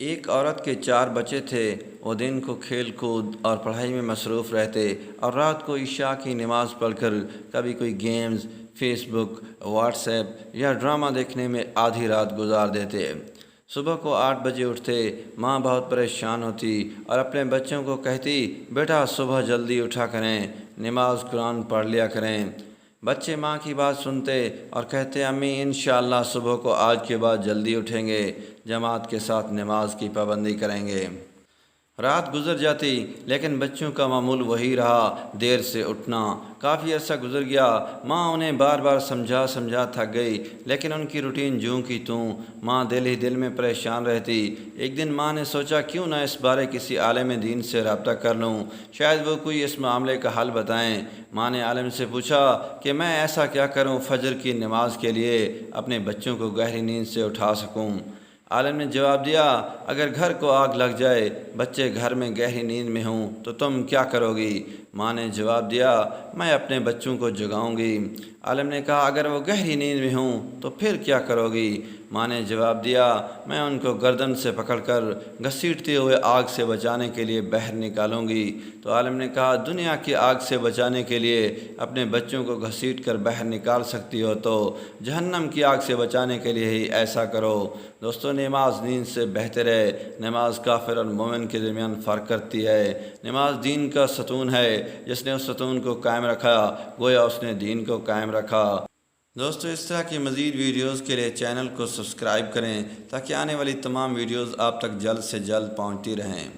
ایک عورت کے 4 بچے تھے۔ وہ دن کو کھیل کود اور پڑھائی میں مصروف رہتے اور رات کو عشاء کی نماز پڑھ کر کبھی کوئی گیمز، فیس بک، واٹس ایپ یا ڈرامہ دیکھنے میں آدھی رات گزار دیتے۔ صبح کو 8 بجے اٹھتے، ماں بہت پریشان ہوتی اور اپنے بچوں کو کہتی، بیٹا صبح جلدی اٹھا کریں، نماز قرآن پڑھ لیا کریں۔ بچے ماں کی بات سنتے اور کہتے، امی انشاءاللہ صبح کو آج کے بعد جلدی اٹھیں گے، جماعت کے ساتھ نماز کی پابندی کریں گے۔ رات گزر جاتی لیکن بچوں کا معمول وہی رہا، دیر سے اٹھنا۔ کافی عرصہ گزر گیا، ماں انہیں بار بار سمجھا تھک گئی، لیکن ان کی روٹین جوں کی توں، ماں دل ہی دل میں پریشان رہتی۔ ایک دن ماں نے سوچا کیوں نہ اس بارے کسی عالم دین سے رابطہ کر لوں، شاید وہ کوئی اس معاملے کا حل بتائیں۔ ماں نے عالم سے پوچھا کہ میں ایسا کیا کروں فجر کی نماز کے لیے اپنے بچوں کو گہری نیند سے اٹھا سکوں۔ عالم نے جواب دیا، اگر گھر کو آگ لگ جائے، بچے گھر میں گہری نیند میں ہوں تو تم کیا کرو گی؟ ماں نے جواب دیا، میں اپنے بچوں کو جگاؤں گی۔ عالم نے کہا، اگر وہ گہری نیند میں ہوں تو پھر کیا کرو گی؟ ماں نے جواب دیا، میں ان کو گردن سے پکڑ کر گھسیٹتے ہوئے آگ سے بچانے کے لیے باہر نکالوں گی۔ تو عالم نے کہا، دنیا کی آگ سے بچانے کے لیے اپنے بچوں کو گھسیٹ کر باہر نکال سکتی ہو تو جہنم کی آگ سے بچانے کے لیے ہی ایسا کرو۔ دوستو، نماز نیند سے بہتر ہے۔ نماز کافر اور مومن کے درمیان فرق کرتی ہے۔ نماز دین کا ستون ہے، جس نے اس ستون کو قائم رکھا گویا اس نے دین کو قائم رکھا۔ دوستو، اس طرح کی مزید ویڈیوز کے لیے چینل کو سبسکرائب کریں تاکہ آنے والی تمام ویڈیوز آپ تک جلد سے جلد پہنچتی رہیں۔